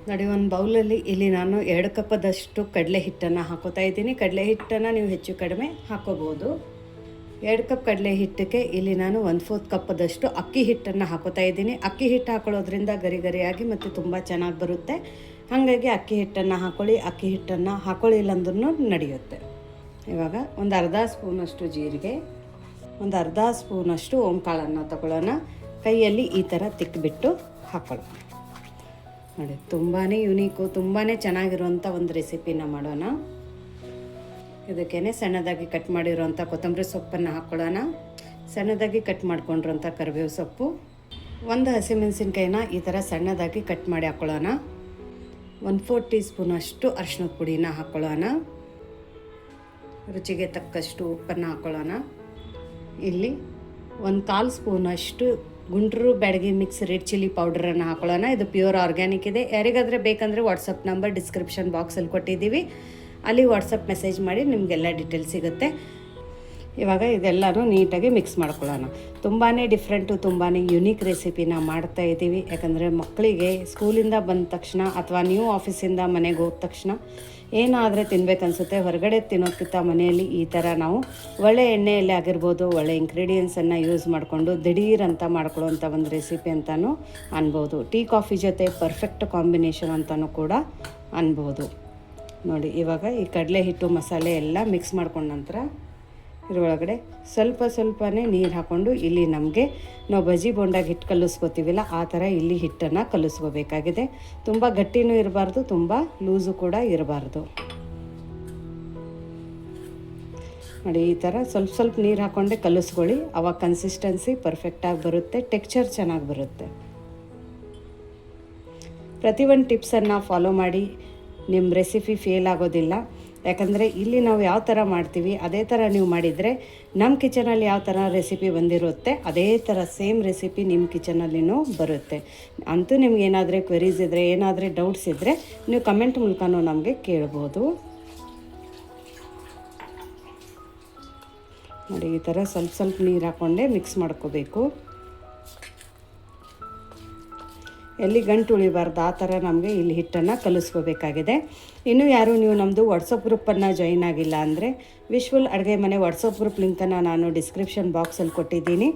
ನೋಡಿ, ಒಂದು ಬೌಲಲ್ಲಿ ಇಲ್ಲಿ ನಾನು 2 ಕಪ್ಪದಷ್ಟು ಕಡಲೆ ಹಿಟ್ಟನ್ನು ಹಾಕೋತಾ ಇದ್ದೀನಿ. ಕಡಲೆ ಹಿಟ್ಟನ್ನು ನೀವು ಹೆಚ್ಚು ಕಡಿಮೆ ಹಾಕೋಬೋದು. 2 ಕಪ್ ಕಡಲೆ ಹಿಟ್ಟಕ್ಕೆ ಇಲ್ಲಿ ನಾನು 1/4 ಕಪ್ಪದಷ್ಟು ಅಕ್ಕಿ ಹಿಟ್ಟನ್ನು ಹಾಕೋತಾ ಇದ್ದೀನಿ. ಅಕ್ಕಿ ಹಿಟ್ಟು ಹಾಕೊಳ್ಳೋದ್ರಿಂದ ಗರಿ ಗರಿಯಾಗಿ ಮತ್ತು ತುಂಬ ಚೆನ್ನಾಗಿ ಬರುತ್ತೆ. ಹಾಗಾಗಿ ಅಕ್ಕಿ ಹಿಟ್ಟನ್ನು ಹಾಕೊಳ್ಳಿ. ಅಕ್ಕಿ ಹಿಟ್ಟನ್ನು ಹಾಕೊಳ್ಳಿಲ್ಲ ಅಂದ್ರೂ ನಡೆಯುತ್ತೆ. ಇವಾಗ ಒಂದು ಅರ್ಧ ಸ್ಪೂನಷ್ಟು ಜೀರಿಗೆ, ಒಂದು ಅರ್ಧ ಸ್ಪೂನಷ್ಟು ಓಂಕಾಳನ್ನು ತಗೊಳ್ಳೋಣ. ಕೈಯಲ್ಲಿ ಈ ಥರ ತಿಕ್ಕಿಬಿಟ್ಟು ಹಾಕೊಳ್ಳೋಣ. ನೋಡಿ, ತುಂಬಾ ಯುನೀಕು, ತುಂಬಾ ಚೆನ್ನಾಗಿರುವಂಥ ಒಂದು ರೆಸಿಪಿನ ಮಾಡೋಣ. ಇದಕ್ಕೇ ಸಣ್ಣದಾಗಿ ಕಟ್ ಮಾಡಿರೋಂಥ ಕೊತ್ತಂಬರಿ ಸೊಪ್ಪನ್ನು ಹಾಕ್ಕೊಳ್ಳೋಣ. ಸಣ್ಣದಾಗಿ ಕಟ್ ಮಾಡ್ಕೊಂಡಿರೋಂಥ ಕರಿಬೇವು ಸೊಪ್ಪು, ಒಂದು ಹಸಿಮೆಣಸಿನ್ಕಾಯಿನ ಈ ಥರ ಸಣ್ಣದಾಗಿ ಕಟ್ ಮಾಡಿ ಹಾಕ್ಕೊಳ್ಳೋಣ. 1/4 ಟೀ ಸ್ಪೂನಷ್ಟು ಅರಿಶಿಣದ ಪುಡಿನ ಹಾಕ್ಕೊಳ್ಳೋಣ. ರುಚಿಗೆ ತಕ್ಕಷ್ಟು ಉಪ್ಪನ್ನು ಹಾಕ್ಕೊಳ್ಳೋಣ. ಇಲ್ಲಿ 1/4 ಸ್ಪೂನಷ್ಟು Guntur Byadgi mix red chilli ಪೌಡರನ್ನು ಹಾಕೊಳ್ಳೋಣ. ಇದು ಪ್ಯೂರ್ ಆರ್ಗ್ಯಾನಿಕ್ ಇದೆ. ಯಾರಿಗಾದರೆ ಬೇಕಂದರೆ ವಾಟ್ಸಪ್ ನಂಬರ್ ಡಿಸ್ಕ್ರಿಪ್ಷನ್ ಬಾಕ್ಸಲ್ಲಿ ಕೊಟ್ಟಿದ್ದೀವಿ, ಅಲ್ಲಿ ವಾಟ್ಸಪ್ ಮೆಸೇಜ್ ಮಾಡಿ ನಿಮಗೆಲ್ಲ ಡೀಟೇಲ್ಸ್ ಸಿಗುತ್ತೆ. ಇವಾಗ ಇದೆಲ್ಲನೂ ನೀಟಾಗಿ ಮಿಕ್ಸ್ ಮಾಡ್ಕೊಳ್ಳೋಣ. ತುಂಬಾ ಡಿಫ್ರೆಂಟು, ತುಂಬಾ ಯುನೀಕ್ ರೆಸಿಪಿನ ಮಾಡ್ತಾ ಇದ್ದೀವಿ. ಯಾಕಂದರೆ ಮಕ್ಕಳಿಗೆ ಸ್ಕೂಲಿಂದ ಬಂದ ತಕ್ಷಣ ಅಥವಾ ನೀವು ಆಫೀಸಿಂದ ಮನೆಗೆ ಹೋದ ತಕ್ಷಣ ಏನಾದರೆ ತಿನ್ಬೇಕನ್ಸುತ್ತೆ. ಹೊರಗಡೆ ತಿನ್ನೋಕ್ಕಿಂತ ಮನೆಯಲ್ಲಿ ಈ ಥರ ನಾವು ಒಳ್ಳೆ ಎಣ್ಣೆಯಲ್ಲಿ ಆಗಿರ್ಬೋದು, ಒಳ್ಳೆ ಇಂಗ್ರೀಡಿಯೆಂಟ್ಸನ್ನು ಯೂಸ್ ಮಾಡಿಕೊಂಡು ದಿಢೀರ್ ಅಂತ ಮಾಡ್ಕೊಳ್ಳೋವಂಥ ಒಂದು ರೆಸಿಪಿ ಅಂತಲೂ ಅನ್ಬೋದು. ಟೀ ಕಾಫಿ ಜೊತೆ ಪರ್ಫೆಕ್ಟ್ ಕಾಂಬಿನೇಷನ್ ಅಂತಲೂ ಕೂಡ ಅನ್ಬೋದು. ನೋಡಿ, ಇವಾಗ ಈ ಕಡಲೆ ಹಿಟ್ಟು ಮಸಾಲೆ ಎಲ್ಲ ಮಿಕ್ಸ್ ಮಾಡ್ಕೊಂಡ ನಂತರ ಇದರೊಳಗಡೆ ಸ್ವಲ್ಪನೇ ನೀರು ಹಾಕ್ಕೊಂಡು ಇಲ್ಲಿ ನಮಗೆ ನಾವು ಬಜ್ಜಿ ಬೋಂಡಾಗಿ ಹಿಟ್ಟು ಕಲಿಸ್ಕೋತೀವಿಲ್ಲ ಆ ಥರ ಇಲ್ಲಿ ಹಿಟ್ಟನ್ನು ಕಲಿಸ್ಕೋಬೇಕಾಗಿದೆ. ತುಂಬ ಗಟ್ಟಿನೂ ಇರಬಾರ್ದು, ತುಂಬ ಲೂಸು ಕೂಡ ಇರಬಾರ್ದು. ನೋಡಿ, ಈ ಥರ ಸ್ವಲ್ಪ ನೀರು ಹಾಕ್ಕೊಂಡೆ ಕಲಿಸ್ಕೊಳ್ಳಿ. ಆವಾಗ ಕನ್ಸಿಸ್ಟೆನ್ಸಿ ಪರ್ಫೆಕ್ಟಾಗಿ ಬರುತ್ತೆ, ಟೆಕ್ಸ್ಚರ್ ಚೆನ್ನಾಗಿ ಬರುತ್ತೆ. ಪ್ರತಿಯೊಂದು ಟಿಪ್ಸನ್ನು ಫಾಲೋ ಮಾಡಿ, ನಿಮ್ಮ ರೆಸಿಪಿ ಫೇಲ್ ಆಗೋದಿಲ್ಲ. ಯಾಕಂದರೆ ಇಲ್ಲಿ ನಾವು ಯಾವ ಥರ ಮಾಡ್ತೀವಿ ಅದೇ ಥರ ನೀವು ಮಾಡಿದರೆ ನಮ್ಮ ಕಿಚನಲ್ಲಿ ಯಾವ ಥರ ರೆಸಿಪಿ ಬಂದಿರುತ್ತೆ ಅದೇ ಥರ ಸೇಮ್ ರೆಸಿಪಿ ನಿಮ್ಮ ಕಿಚನಲ್ಲಿನೂ ಬರುತ್ತೆ. ಅಂತೂ ನಿಮ್ಗೆ ಏನಾದರೂ ಕ್ವೆರೀಸ್ ಇದ್ದರೆ, ಏನಾದರೂ ಡೌಟ್ಸ್ ಇದ್ದರೆ ನೀವು ಕಮೆಂಟ್ ಮೂಲಕನೂ ನಮಗೆ ಕೇಳ್ಬೋದು. ನೋಡಿ, ಈ ಥರ ಸ್ವಲ್ಪ ನೀರು ಹಾಕ್ಕೊಂಡೆ ಮಿಕ್ಸ್ ಮಾಡ್ಕೋಬೇಕು. ಎಲ್ಲಿ ಗಂಟು ಉಳಿಬಾರ್ದು ಆ ಥರ ನಮಗೆ ಇಲ್ಲಿ ಹಿಟ್ಟನ್ನು ಕಲಿಸ್ಕೋಬೇಕಾಗಿದೆ. ಇನ್ನೂ ಯಾರು ನೀವು ನಮ್ಮದು ವಾಟ್ಸಪ್ ಗ್ರೂಪನ್ನು ಜಾಯಿನ್ ಆಗಿಲ್ಲ ಅಂದರೆ ವಿಶ್ವಲ್ ಅಡುಗೆ ಮನೆ ವಾಟ್ಸಪ್ ಗ್ರೂಪ್ ಲಿಂಕನ್ನು ನಾನು ಡಿಸ್ಕ್ರಿಪ್ಷನ್ ಬಾಕ್ಸಲ್ಲಿ ಕೊಟ್ಟಿದ್ದೀನಿ.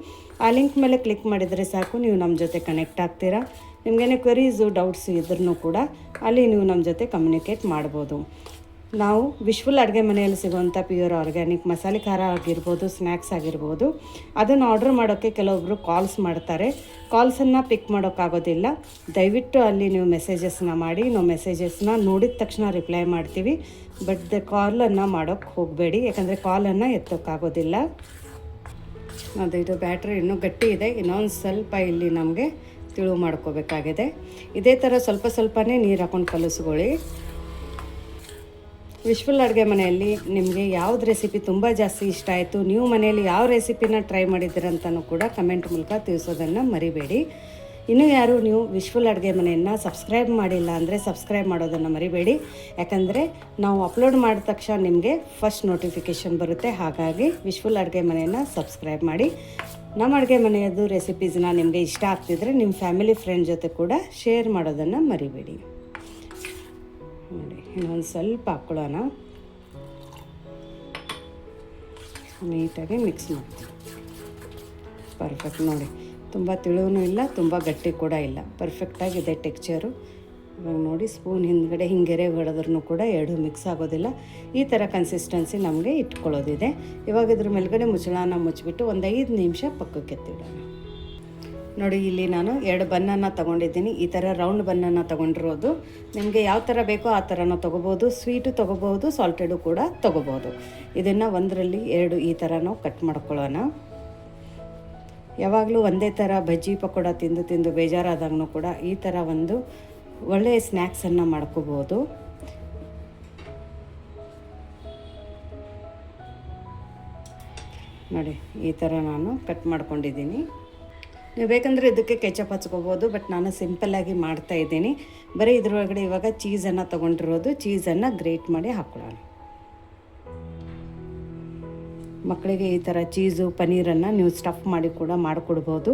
ಆ ಲಿಂಕ್ ಮೇಲೆ ಕ್ಲಿಕ್ ಮಾಡಿದರೆ ಸಾಕು, ನೀವು ನಮ್ಮ ಜೊತೆ ಕನೆಕ್ಟ್ ಆಗ್ತೀರಾ. ನಿಮಗೇನೆ ಕ್ವೆರೀಸು ಡೌಟ್ಸ್ ಇದ್ರೂ ಕೂಡ ಅಲ್ಲಿ ನೀವು ನಮ್ಮ ಜೊತೆ ಕಮ್ಯುನಿಕೇಟ್ ಮಾಡ್ಬೋದು. ನಾವು ವಿಶ್ವಲ್ ಅಡುಗೆ ಮನೆಯಲ್ಲಿ ಸಿಗುವಂಥ ಪ್ಯೂರ್ ಆರ್ಗ್ಯಾನಿಕ್ ಮಸಾಲೆ ಖಾರ ಆಗಿರ್ಬೋದು, ಸ್ನ್ಯಾಕ್ಸ್ ಆಗಿರ್ಬೋದು, ಅದನ್ನು ಆರ್ಡ್ರ್ ಮಾಡೋಕ್ಕೆ ಕೆಲವೊಬ್ಬರು ಕಾಲ್ಸ್ ಮಾಡ್ತಾರೆ. ಕಾಲ್ಸನ್ನು ಪಿಕ್ ಮಾಡೋಕ್ಕಾಗೋದಿಲ್ಲ. ದಯವಿಟ್ಟು ಅಲ್ಲಿ ನೀವು ಮೆಸೇಜಸ್ನ ಮಾಡಿ. ನಾವು ಮೆಸೇಜಸ್ನ ನೋಡಿದ ತಕ್ಷಣ ರಿಪ್ಲೈ ಮಾಡ್ತೀವಿ. ಬಟ್ ಕಾಲನ್ನು ಮಾಡೋಕ್ಕೆ ಹೋಗಬೇಡಿ, ಯಾಕಂದರೆ ಕಾಲನ್ನು ಎತ್ತೋಕ್ಕಾಗೋದಿಲ್ಲ. ಅದು ಇದು ಬ್ಯಾಟ್ರಿ ಇನ್ನೂ ಗಟ್ಟಿ ಇದೆ, ಇನ್ನೊಂದು ಸ್ವಲ್ಪ ಇಲ್ಲಿ ನಮಗೆ ತಿಳು ಮಾಡ್ಕೋಬೇಕಾಗಿದೆ. ಇದೇ ಥರ ಸ್ವಲ್ಪನೇ ನೀರು ಹಾಕ್ಕೊಂಡು ಕಲಿಸ್ಕೊಳ್ಳಿ. ವಿಶ್ವಲ್ ಅಡುಗೆ ಮನೆಯಲ್ಲಿ ನಿಮಗೆ ಯಾವ್ದು ರೆಸಿಪಿ ತುಂಬ ಜಾಸ್ತಿ ಇಷ್ಟ ಆಯಿತು, ನೀವು ಮನೆಯಲ್ಲಿ ಯಾವ ರೆಸಿಪಿನ ಟ್ರೈ ಮಾಡಿದ್ದೀರಂತನೂ ಕೂಡ ಕಮೆಂಟ್ ಮೂಲಕ ತಿಳಿಸೋದನ್ನು ಮರಿಬೇಡಿ. ಇನ್ನೂ ಯಾರು ನೀವು ವಿಶ್ವಲ್ ಅಡುಗೆ ಮನೆಯನ್ನು ಸಬ್ಸ್ಕ್ರೈಬ್ ಮಾಡಿಲ್ಲ ಅಂದರೆ ಸಬ್ಸ್ಕ್ರೈಬ್ ಮಾಡೋದನ್ನು ಮರಿಬೇಡಿ. ಯಾಕಂದರೆ ನಾವು ಅಪ್ಲೋಡ್ ಮಾಡಿದ ತಕ್ಷಣ ನಿಮಗೆ ಫಸ್ಟ್ ನೋಟಿಫಿಕೇಷನ್ ಬರುತ್ತೆ. ಹಾಗಾಗಿ ವಿಶ್ವಲ್ ಅಡುಗೆ ಮನೆಯನ್ನು ಸಬ್ಸ್ಕ್ರೈಬ್ ಮಾಡಿ. ನಮ್ಮ ಅಡುಗೆ ಮನೆಯದು ರೆಸಿಪೀಸ್ನ ನಿಮಗೆ ಇಷ್ಟ ಆಗ್ತಿದ್ರೆ ನಿಮ್ಮ ಫ್ಯಾಮಿಲಿ ಫ್ರೆಂಡ್ ಜೊತೆ ಕೂಡ ಶೇರ್ ಮಾಡೋದನ್ನು ಮರಿಬೇಡಿ. ನೋಡಿ, ಇನ್ನೊಂದು ಸ್ವಲ್ಪ ಹಾಕ್ಕೊಳ್ಳೋಣ. ನೀಟಾಗಿ ಮಿಕ್ಸ್ ಮಾಡ್ತೀವಿ. ಪರ್ಫೆಕ್ಟ್. ನೋಡಿ, ತುಂಬ ತಿಳುವೂ ಇಲ್ಲ, ತುಂಬ ಗಟ್ಟಿ ಕೂಡ ಇಲ್ಲ, ಪರ್ಫೆಕ್ಟಾಗಿದೆ ಟೆಕ್ಸ್ಚರು. ಇವಾಗ ನೋಡಿ, ಸ್ಪೂನ್ ಹಿಂದ್ಗಡೆ ಹಿಂಗೆರೆ ಹೊಡೆದ್ರೂ ಕೂಡ ಎರಡೂ ಮಿಕ್ಸ್ ಆಗೋದಿಲ್ಲ. ಈ ಥರ ಕನ್ಸಿಸ್ಟೆನ್ಸಿ ನಮಗೆ ಇಟ್ಕೊಳ್ಳೋದಿದೆ. ಇವಾಗ ಇದ್ರ ಮೇಲ್ಗಡೆ ಮುಚ್ಚಳನ ಮುಚ್ಚಿಬಿಟ್ಟು ಒಂದು 5 ನಿಮಿಷ ಪಕ್ಕಕ್ಕೆ ಎತ್ತಿಡೋಣ. ನೋಡಿ, ಇಲ್ಲಿ ನಾನು 2 ಬನ್ನನ್ನು ತೊಗೊಂಡಿದ್ದೀನಿ. ಈ ಥರ ರೌಂಡ್ ಬನ್ನನ್ನು ತೊಗೊಂಡಿರೋದು. ನಿಮಗೆ ಯಾವ ಥರ ಬೇಕೋ ಆ ಥರನೂ ತೊಗೋಬೋದು. ಸ್ವೀಟು ತೊಗೋಬೋದು, ಸಾಲ್ಟೆಡು ಕೂಡ ತೊಗೋಬೋದು. ಇದನ್ನು 1ರಲ್ಲಿ 2 ಈ ಥರ ನಾವು ಕಟ್ ಮಾಡ್ಕೊಳ್ಳೋಣ. ಯಾವಾಗಲೂ ಒಂದೇ ಥರ ಬಜ್ಜಿ ಪಕೋಡ ತಿಂದು ಬೇಜಾರಾದಾಗೂ ಕೂಡ ಈ ಥರ ಒಂದು ಒಳ್ಳೆಯ ಸ್ನ್ಯಾಕ್ಸನ್ನು ಮಾಡ್ಕೋಬೋದು. ನೋಡಿ, ಈ ಥರ ನಾನು ಕಟ್ ಮಾಡ್ಕೊಂಡಿದ್ದೀನಿ. ನೀವು ಬೇಕಂದರೆ ಇದಕ್ಕೆ ಕೆಚಪ್ ಹಚ್ಕೋಬೋದು, ಬಟ್ ನಾನು ಸಿಂಪಲ್ಲಾಗಿ ಮಾಡ್ತಾಯಿದ್ದೀನಿ. ಬರೀ ಇದ್ರೊಳಗಡೆ ಇವಾಗ ಚೀಸನ್ನು ತೊಗೊಂಡಿರೋದು, ಚೀಸನ್ನು ಗ್ರೇಟ್ ಮಾಡಿ ಹಾಕ್ಕೊಳ್ಳೋಣ. ಮಕ್ಕಳಿಗೆ ಈ ಥರ ಚೀಸು ಪನ್ನೀರನ್ನು ನೀವು ಸ್ಟಫ್ ಮಾಡಿ ಕೂಡ ಮಾಡಿಕೊಡ್ಬೋದು.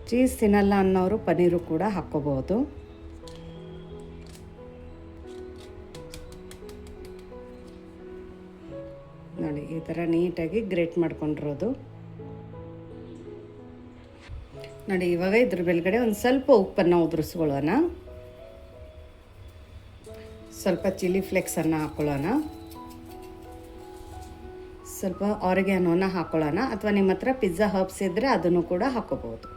ಚೀಸ್ ತಿನ್ನಲ್ಲ ಅನ್ನೋರು ಪನ್ನೀರು ಕೂಡ ಹಾಕ್ಕೋಬೋದು. ಥರ ನೀಟಾಗಿ ಗ್ರೇಟ್ ಮಾಡ್ಕೊಂಡಿರೋದು ನೋಡಿ. ಇವಾಗ ಇದ್ರ ಮೇಲ್ಗಡೆ ಒಂದು ಸ್ವಲ್ಪ ಉಪ್ಪನ್ನು ಉದುರಿಸ್ಕೊಳ್ಳೋಣ, ಸ್ವಲ್ಪ ಚಿಲ್ಲಿ ಫ್ಲೇಕ್ಸನ್ನು ಹಾಕ್ಕೊಳ್ಳೋಣ, ಸ್ವಲ್ಪ ಆರಿಗ್ಯಾನೋನ ಹಾಕ್ಕೊಳ್ಳೋಣ, ಅಥವಾ ನಿಮ್ಮ ಹತ್ರ ಪಿಜ್ಜಾ ಹರ್ಬ್ಸ್ ಇದ್ದರೆ ಅದನ್ನು ಕೂಡ ಹಾಕ್ಕೋಬೋದು.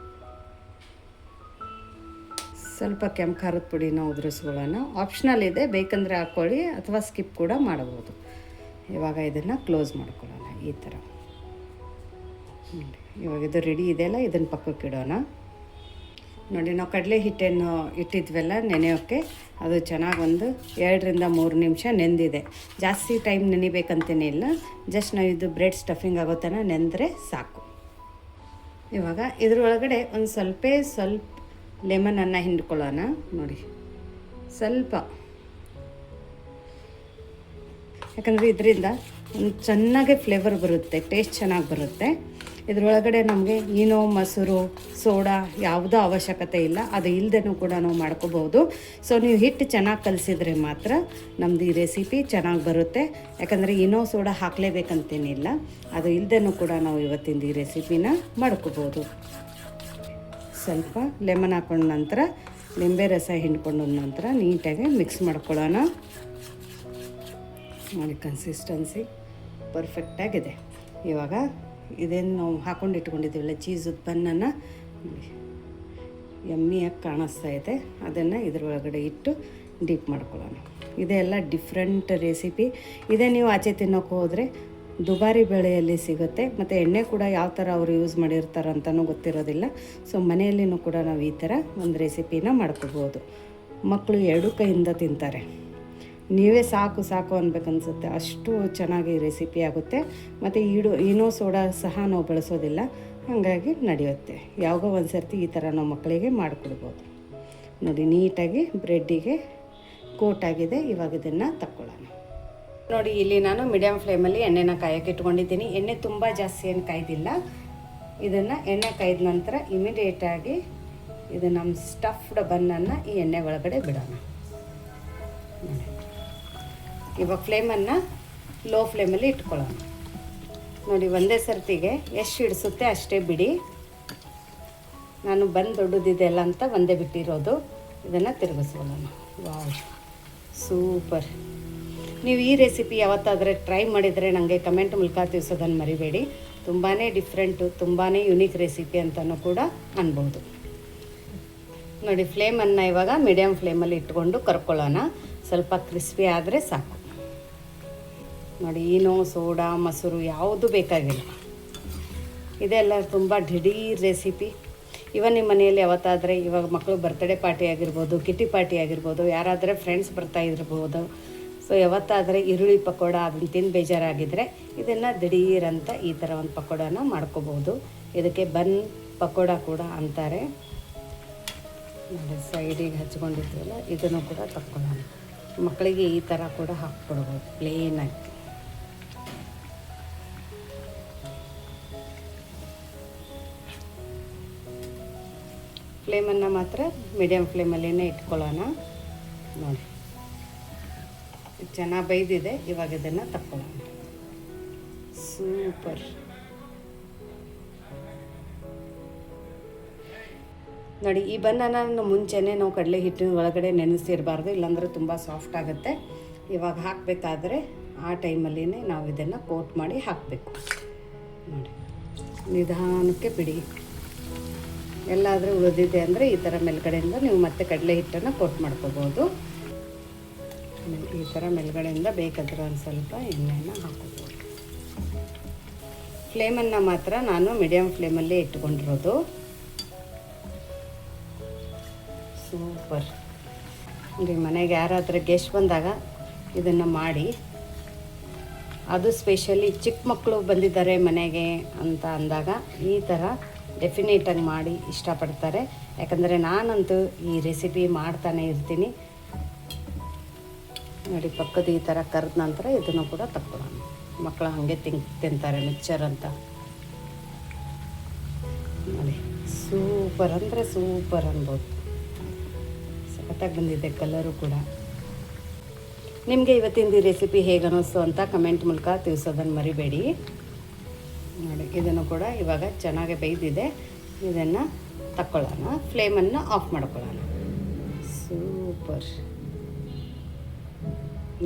ಸ್ವಲ್ಪ ಕೆಂಪು ಖಾರದ ಪುಡಿನ ಉದುರಿಸ್ಕೊಳ್ಳೋಣ, ಆಪ್ಷನಲ್ ಇದೆ, ಬೇಕಂದರೆ ಹಾಕ್ಕೊಳ್ಳಿ ಅಥವಾ ಸ್ಕಿಪ್ ಕೂಡ ಮಾಡಬಹುದು. ಇವಾಗ ಇದನ್ನು ಕ್ಲೋಸ್ ಮಾಡ್ಕೊಳ್ಳೋಣ ಈ ಥರ. ಇವಾಗ ಇದು ರೆಡಿ ಇದೆಯಲ್ಲ, ಇದನ್ನು ಪಕ್ಕಕ್ಕೆ ಇಡೋಣ. ನೋಡಿ, ನಾವು ಕಡಲೆ ಹಿಟ್ಟನ್ನು ಇಟ್ಟಿದ್ವಲ್ಲ ನೆನೆಯೋಕ್ಕೆ, ಅದು ಚೆನ್ನಾಗಿ ಒಂದು 2 ರಿಂದ 3 ನಿಮಿಷ ನೆಂದಿದೆ. ಜಾಸ್ತಿ ಟೈಮ್ ನೆನಿಬೇಕಂತೇನೇ ಇಲ್ಲ, ಜಸ್ಟ್ ನಾವು ಇದು ಬ್ರೆಡ್ ಸ್ಟಫಿಂಗ್ ಆಗೋ ತನಕ ನೆಂದರೆ ಸಾಕು. ಇವಾಗ ಇದ್ರೊಳಗಡೆ ಒಂದು ಸ್ವಲ್ಪ ಲೆಮನನ್ನು ಹಿಂಡ್ಕೊಳ್ಳೋಣ. ನೋಡಿ, ಸ್ವಲ್ಪ, ಯಾಕಂದರೆ ಇದರಿಂದ ಒಂದು ಚೆನ್ನಾಗಿ ಫ್ಲೇವರ್ ಬರುತ್ತೆ, ಟೇಸ್ಟ್ ಚೆನ್ನಾಗಿ ಬರುತ್ತೆ. ಇದರೊಳಗಡೆ ನಮಗೆ ಈನೋ, ಮೊಸರು, ಸೋಡಾ ಯಾವುದೋ ಅವಶ್ಯಕತೆ ಇಲ್ಲ, ಅದು ಇಲ್ಲದೇನೂ ಕೂಡ ನಾವು ಮಾಡ್ಕೋಬೋದು. ಸೊ ನೀವು ಹಿಟ್ಟು ಚೆನ್ನಾಗಿ ಕಲಿಸಿದ್ರೆ ಮಾತ್ರ ನಮ್ಮದು ಈ ರೆಸಿಪಿ ಚೆನ್ನಾಗಿ ಬರುತ್ತೆ. ಯಾಕಂದರೆ ಈನೋ, ಸೋಡಾ ಹಾಕಲೇಬೇಕಂತೇನಿಲ್ಲ, ಅದು ಇಲ್ಲದೇನೂ ಕೂಡ ನಾವು ಇವತ್ತಿಂದ ಈ ರೆಸಿಪಿನ ಮಾಡ್ಕೋಬೋದು. ಸ್ವಲ್ಪ ಲೆಮನ್ ಹಾಕೊಂಡ ನಂತರ ಲಿಂಬೆ ರಸ ಹಿಂಡ್ಕೊಂಡ ನಂತರ ನೀಟಾಗಿ ಮಿಕ್ಸ್ ಮಾಡ್ಕೊಳ್ಳೋಣ. ನೋಡಿ, ಕನ್ಸಿಸ್ಟೆನ್ಸಿ ಪರ್ಫೆಕ್ಟಾಗಿದೆ. ಇವಾಗ ಇದೇನು ನಾವು ಹಾಕೊಂಡು ಇಟ್ಕೊಂಡಿದ್ದೀವಲ್ಲ ಚೀಸದ ಬನ್ನನ್ನು ಯಮ್ಮಿಯಾಗಿ ಕಾಣಿಸ್ತಾ ಇದೆ, ಅದನ್ನು ಇದ್ರೊಳಗಡೆ ಇಟ್ಟು ಡೀಪ್ ಮಾಡ್ಕೊಳ್ಳೋಣ. ಇದೆಲ್ಲ ಡಿಫ್ರೆಂಟ್ ರೆಸಿಪಿ. ಇದೇ ನೀವು ಆಚೆ ತಿನ್ನೋಕೆ ಹೋದರೆ ದುಬಾರಿ ಬೆಳೆಯಲ್ಲಿ ಸಿಗುತ್ತೆ, ಮತ್ತು ಎಣ್ಣೆ ಕೂಡ ಯಾವ ಥರ ಅವರು ಯೂಸ್ ಮಾಡಿರ್ತಾರಂತನೂ ಗೊತ್ತಿರೋದಿಲ್ಲ. ಸೊ ಮನೆಯಲ್ಲಿನೂ ಕೂಡ ನಾವು ಈ ಥರ ಒಂದು ರೆಸಿಪಿನ ಮಾಡ್ಕೋಬೋದು. ಮಕ್ಕಳು 2 ಕೈಯಿಂದ ತಿಂತಾರೆ. ನೀವೇ ಸಾಕು ಅನ್ಬೇಕನ್ಸುತ್ತೆ, ಅಷ್ಟು ಚೆನ್ನಾಗಿ ರೆಸಿಪಿ ಆಗುತ್ತೆ. ಮತ್ತು ಈನೋ ಸೋಡಾ ಸಹ ನಾವು ಬಳಸೋದಿಲ್ಲ, ಹಾಗಾಗಿ ನಡೆಯುತ್ತೆ. ಯಾವಾಗೋ ಒಂದು ಸರ್ತಿ ಈ ಥರ ನಾವು ಮಕ್ಕಳಿಗೆ ಮಾಡಿಕೊಡ್ಬೋದು. ನೋಡಿ, ನೀಟಾಗಿ ಬ್ರೆಡ್ಡಿಗೆ ಕೋಟ್ ಆಗಿದೆ. ಇವಾಗ ಇದನ್ನು ತಕ್ಕೊಳ್ಳೋಣ. ನೋಡಿ, ಇಲ್ಲಿ ನಾನು ಮೀಡಿಯಮ್ ಫ್ಲೇಮಲ್ಲಿ ಎಣ್ಣೆನ ಕಾಯಕ್ಕೆ ಇಟ್ಕೊಂಡಿದ್ದೀನಿ. ಎಣ್ಣೆ ತುಂಬ ಜಾಸ್ತಿ ಏನು ಕಾಯ್ದಿಲ್ಲ. ಇದನ್ನು ಎಣ್ಣೆ ಕಾಯ್ದ ನಂತರ ಇಮಿಡಿಯೇಟಾಗಿ ಇದು ನಮ್ಮ ಸ್ಟಫ್ಡ್ ಬನ್ನನ್ನು ಈ ಎಣ್ಣೆ ಒಳಗಡೆ ಬಿಡೋಣ. ಇವಾಗ ಫ್ಲೇಮನ್ನು ಲೋ ಫ್ಲೇಮಲ್ಲಿ ಇಟ್ಕೊಳ್ಳೋಣ. ನೋಡಿ, ಒಂದೇ ಸರ್ತಿಗೆ ಎಷ್ಟು ಹಿಡಿಸುತ್ತೆ ಅಷ್ಟೇ ಬಿಡಿ. ನಾನು ಬಂದು ದೊಡ್ಡದಿದೆ ಅಲ್ಲ ಅಂತ ಒಂದೇ ಬಿಟ್ಟಿರೋದು. ಇದನ್ನು ತಿರುಗಿಸ್ಕೊಳ್ಳೋಣ. Wow, super. ನೀವು ಈ ರೆಸಿಪಿ ಯಾವತ್ತಾದರೆ ಟ್ರೈ ಮಾಡಿದರೆ ನನಗೆ ಕಮೆಂಟ್ ಮೂಲಕ ತಿಳಿಸೋದನ್ನು ಮರಿಬೇಡಿ. ತುಂಬಾ ಡಿಫ್ರೆಂಟು, ತುಂಬಾ ಯುನೀಕ್ ರೆಸಿಪಿ ಅಂತಲೂ ಕೂಡ ಅನ್ಬೋದು. ನೋಡಿ, ಫ್ಲೇಮನ್ನು ಇವಾಗ ಮೀಡಿಯಮ್ ಫ್ಲೇಮಲ್ಲಿ ಇಟ್ಕೊಂಡು ಕರ್ಕೊಳ್ಳೋಣ. ಸ್ವಲ್ಪ ಕ್ರಿಸ್ಪಿ ಆದರೆ ಸಾಕು. ನೋಡಿ, ಈನೋ, ಸೋಡಾ, ಮೊಸರು ಯಾವುದು ಬೇಕಾಗಿಲ್ಲ. ಇದೆಲ್ಲ ತುಂಬ ದಿಢೀರ್ ರೆಸಿಪಿ. ಇವನ್ ನಿಮ್ಮ ಮನೆಯಲ್ಲಿ ಯಾವತ್ತಾದರೆ, ಇವಾಗ ಮಕ್ಕಳು ಬರ್ತ್ಡೇ ಪಾರ್ಟಿ ಆಗಿರ್ಬೋದು, ಕಿಟಿ ಪಾರ್ಟಿ ಆಗಿರ್ಬೋದು, ಯಾರಾದರೆ ಫ್ರೆಂಡ್ಸ್ ಬರ್ತಾ ಇರ್ಬೋದು. ಸೊ ಯಾವತ್ತಾದರೆ ಈರುಳ್ಳಿ ಪಕೋಡ ಅದನ್ನು ತಿಂದು ಬೇಜಾರಾಗಿದ್ದರೆ ಇದನ್ನು ದಿಢೀರಂತ ಈ ಥರ ಒಂದು ಪಕೋಡನ ಮಾಡ್ಕೋಬೋದು. ಇದಕ್ಕೆ ಬನ್ ಪಕೋಡ ಕೂಡ ಅಂತಾರೆ. ಸೈಡಿಗೆ ಹಚ್ಕೊಂಡಿದ್ವಲ್ಲ, ಇದನ್ನು ಕೂಡ ತಕ್ಕೊಳ್ಳೋಣ. ಮಕ್ಕಳಿಗೆ ಈ ಥರ ಕೂಡ ಹಾಕ್ಕೊಡ್ಬೋದು ಪ್ಲೇನಾಗಿ. ಫ್ಲೇಮನ್ನು ಮಾತ್ರ ಮೀಡಿಯಮ್ ಫ್ಲೇಮಲ್ಲೇ ಇಟ್ಕೊಳ್ಳೋಣ. ನೋಡಿ, ಚೆನ್ನಾಗಿ ಬೈದಿದೆ. ಇವಾಗ ಇದನ್ನು ತಕ್ಕೊಳ್ಳೋಣ. ಸೂಪರ್. ನೋಡಿ, ಈ ಬನ್ನನ್ನು ಮುಂಚೆನೇ ನಾವು ಕಡಲೆ ಹಿಟ್ಟಿನ ಒಳಗಡೆ ನೆನೆಸಿರಬಾರ್ದು, ಇಲ್ಲಾಂದರೆ ತುಂಬ ಸಾಫ್ಟ್ ಆಗುತ್ತೆ. ಇವಾಗ ಹಾಕಬೇಕಾದ್ರೆ ಆ ಟೈಮಲ್ಲಿನೇ ನಾವು ಇದನ್ನು ಕೋಟ್ ಮಾಡಿ ಹಾಕಬೇಕು. ನೋಡಿ, ನಿಧಾನಕ್ಕೆ ಬಿಡಿ. ಎಲ್ಲಾದರೂ ಉಳಿದಿದೆ ಅಂದರೆ ಈ ಥರ ಮೇಲ್ಗಡೆಯಿಂದ ನೀವು ಮತ್ತೆ ಕಡಲೆ ಹಿಟ್ಟನ್ನು ಕೋಟ್ ಮಾಡ್ಕೋಬೋದು. ಈ ಥರ ಮೇಲ್ಗಡೆಯಿಂದ ಬೇಕಾದ್ರೆ ಒಂದು ಸ್ವಲ್ಪ ಎಣ್ಣೆಯನ್ನು ಹಾಕೋಬೋದು. ಫ್ಲೇಮನ್ನು ಮಾತ್ರ ನಾನು ಮೀಡಿಯಮ್ ಫ್ಲೇಮಲ್ಲೇ ಇಟ್ಕೊಂಡಿರೋದು. ಸೂಪರ್. ನೋಡಿ, ಮನೆಗೆ ಯಾರಾದರೂ ಗೆಸ್ಟ್ ಬಂದಾಗ ಇದನ್ನು ಮಾಡಿ, ಅದು ಸ್ಪೆಷಲಿ ಚಿಕ್ಕ ಮಕ್ಕಳು ಬಂದಿದ್ದಾರೆ ಮನೆಗೆ ಅಂತ ಅಂದಾಗ ಈ ಥರ ಡೆಫಿನೇಟಾಗಿ ಮಾಡಿ ಇಷ್ಟಪಡ್ತಾರೆ. ಯಾಕಂದರೆ ನಾನಂತೂ ಈ ರೆಸಿಪಿ ಮಾಡ್ತಾನೆ ಇರ್ತೀನಿ. ನೋಡಿ, ಪಕ್ಕದ ಈ ಥರ ಕರೆದ ನಂತರ ಇದನ್ನು ಕೂಡ ತಕ್ಕೊಳ್ಳೋಣ. ಮಕ್ಕಳು ಹಾಗೆ ತಿಂತಾರೆ ಮಿಕ್ಚರ್ ಅಂತ. ನೋಡಿ, ಸೂಪರ್ ಅಂದರೆ ಸೂಪರ್ ಅನ್ಬೋದು. ಸಖತ್ತಾಗಿ ಬಂದಿದೆ ಕಲರು ಕೂಡ. ನಿಮಗೆ ಇವತ್ತಿಂದು ರೆಸಿಪಿ ಹೇಗೆ ಅನ್ನಿಸ್ತು ಅಂತ ಕಮೆಂಟ್ ಮೂಲಕ ತಿಳಿಸೋದನ್ನು ಮರಿಬೇಡಿ. ನೋಡಿ, ಇದನ್ನು ಕೂಡ ಇವಾಗ ಚೆನ್ನಾಗಿ ಬೇಯ್ದಿದೆ. ಇದನ್ನು ತಕ್ಕೊಳ್ಳೋಣ, ಫ್ಲೇಮನ್ನು ಆಫ್ ಮಾಡ್ಕೊಳ್ಳೋಣ. ಸೂಪರ್.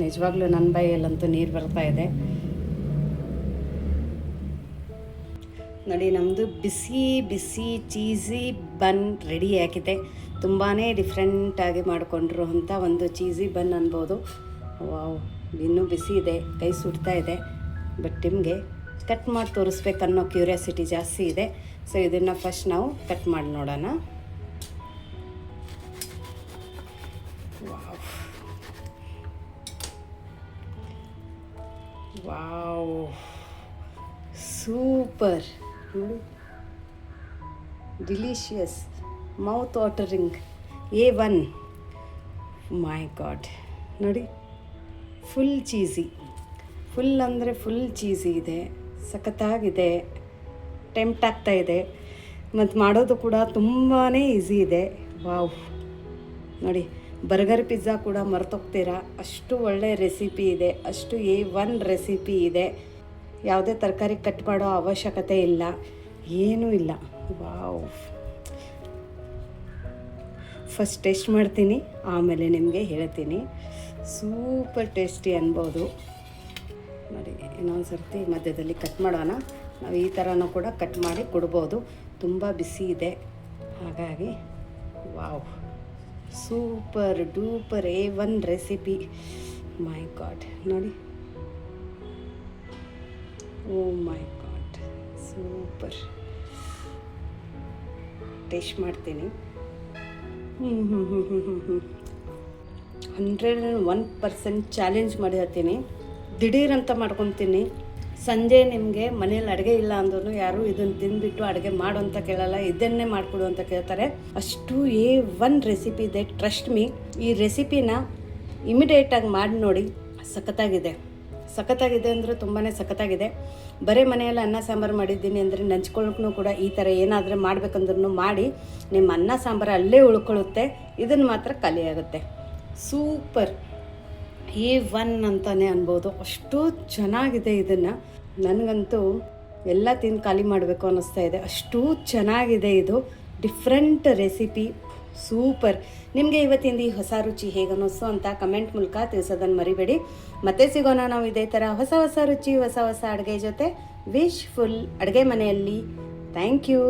ನಿಜವಾಗ್ಲೂ ನನ್ನ ಬಾಯಲ್ಲಂತೂ ನೀರು ಬರ್ತಾ ಇದೆ. ನೋಡಿ, ನಮ್ಮದು ಬಿಸಿ ಬಿಸಿ ಚೀಸಿ ಬನ್ ರೆಡಿ ಆಗಿದೆ. ತುಂಬಾ ಡಿಫ್ರೆಂಟಾಗಿ ಮಾಡಿಕೊಂಡ್ರು ಅಂತ ಒಂದು ಚೀಸಿ ಬನ್ ಅನ್ಬೋದು. ವಾವ್, ಇನ್ನೂ ಬಿಸಿ ಇದೆ, ಕೈ ಸುಡ್ತಾ ಇದೆ. ಬಟ್ ನಿಮಗೆ ಕಟ್ ಮಾಡಿ ತೋರಿಸ್ಬೇಕನ್ನೋ ಕ್ಯೂರಿಯಾಸಿಟಿ ಜಾಸ್ತಿ ಇದೆ. ಸೊ ಇದನ್ನು ಫಸ್ಟ್ ನಾವು ಕಟ್ ಮಾಡಿ ನೋಡೋಣ. Wow wow, super. ನೋಡಿ, ಡಿಲಿಷಿಯಸ್, ಮೌತ್ ವಾಟರಿಂಗ್, A1. ಮೈ ಗಾಡ್. ನೋಡಿ, ಫುಲ್ ಚೀಸಿ, ಫುಲ್ ಅಂದರೆ ಫುಲ್ ಚೀಸಿ ಇದೆ. ಸಖತ್ತಾಗಿದೆ, ಟೆಂಪ್ಟ್ ಆಗ್ತಾ ಇದೆ. ಮತ್ತು ಮಾಡೋದು ಕೂಡ ತುಂಬಾ ಈಸಿ ಇದೆ. ವಾವ್. ನೋಡಿ, ಬರ್ಗರ್ ಪಿಜ್ಜಾ ಕೂಡ ಮರ್ತೋಗ್ತೀರಾ, ಅಷ್ಟು ಒಳ್ಳೆ ರೆಸಿಪಿ ಇದೆ, ಅಷ್ಟು A1 ರೆಸಿಪಿ ಇದೆ. ಯಾವುದೇ ತರಕಾರಿ ಕಟ್ ಮಾಡೋ ಅವಶ್ಯಕತೆ ಇಲ್ಲ, ಏನೂ ಇಲ್ಲ. ವಾವ್. ಫಸ್ಟ್ ಟೇಸ್ಟ್ ಮಾಡ್ತೀನಿ, ಆಮೇಲೆ ನಿಮಗೆ ಹೇಳ್ತೀನಿ. ಸೂಪರ್ ಟೇಸ್ಟಿ ಅನ್ಬೋದು. ನೋಡಿ, ಇನ್ನೊಂದು ಸರ್ತಿ ಮಧ್ಯದಲ್ಲಿ ಕಟ್ ಮಾಡೋಣ. ನಾವು ಈ ಥರನೂ ಕೂಡ ಕಟ್ ಮಾಡಿ ಕೊಡ್ಬೋದು. ತುಂಬ ಬಿಸಿ ಇದೆ, ಹಾಗಾಗಿ wow, super duper A1 recipe. My god. ನೋಡಿ, oh my god, super. Taste ಮಾಡ್ತೀನಿ. 101% ಚಾಲೆಂಜ್ ಮಾಡಿರ್ತೀನಿ. ದಿಢೀರಂತ ಮಾಡ್ಕೊತೀನಿ. ಸಂಜೆ ನಿಮಗೆ ಮನೇಲಿ ಅಡುಗೆ ಇಲ್ಲ ಅಂದ್ರೂ ಯಾರು ಇದನ್ನು ತಿಂದುಬಿಟ್ಟು ಅಡುಗೆ ಮಾಡು ಅಂತ ಕೇಳಲ್ಲ, ಇದನ್ನೇ ಮಾಡಿಕೊಡು ಅಂತ ಕೇಳ್ತಾರೆ. ಅಷ್ಟು A1 ರೆಸಿಪಿ ಇದೆ. ಟ್ರಸ್ಟ್ ಮೀ, ಈ ರೆಸಿಪಿನ ಇಮಿಡಿಯೇಟಾಗಿ ಮಾಡಿ ನೋಡಿ. ಸಖತ್ತಾಗಿದೆ. ಸಖತ್ತಾಗಿದೆ ಅಂದರೆ ತುಂಬಾ ಸಖತ್ತಾಗಿದೆ. ಬರೀ ಮನೆಯಲ್ಲಿ ಅನ್ನ ಸಾಂಬಾರು ಮಾಡಿದ್ದೀನಿ ಅಂದರೆ ನಂಚ್ಕೊಳ್ಳೋಕ್ಕೂ ಕೂಡ ಈ ಥರ ಏನಾದರೂ ಮಾಡ್ಬೇಕಂದ್ರೂ ಮಾಡಿ ನಿಮ್ಮ ಅನ್ನ ಸಾಂಬಾರು ಅಲ್ಲೇ ಉಳ್ಕೊಳ್ಳುತ್ತೆ. ಇದನ್ನು ಮಾತ್ರ ಖಾಲಿ ಆಗುತ್ತೆ. ಸೂಪರ್ A1 ಅಂತಲೇ ಅನ್ಬೋದು, ಅಷ್ಟು ಚೆನ್ನಾಗಿದೆ. ಇದನ್ನು ನನಗಂತೂ ಎಲ್ಲ ತಿಂದು ಖಾಲಿ ಮಾಡಬೇಕು ಅನ್ನಿಸ್ತಾ ಇದೆ, ಅಷ್ಟು ಚೆನ್ನಾಗಿದೆ. ಇದು ಡಿಫ್ರೆಂಟ್ ರೆಸಿಪಿ. ಸೂಪರ್. ನಿಮಗೆ ಇವತ್ತಿಂದ ಈ ಹೊಸ ರುಚಿ ಹೇಗೆ ಅನ್ನಿಸ್ತು ಅಂತ ಕಮೆಂಟ್ ಮೂಲಕ ತಿಳಿಸೋದನ್ನು ಮರಿಬೇಡಿ. ಮತ್ತೆ ಸಿಗೋಣ ನಾವು ಇದೇ ಥರ ಹೊಸ ಹೊಸ ರುಚಿ, ಹೊಸ ಹೊಸ ಅಡುಗೆ ಜೊತೆ. ವಿಶ್ ಫುಲ್ ಅಡುಗೆ ಮನೆಯಲ್ಲಿ. Thank you.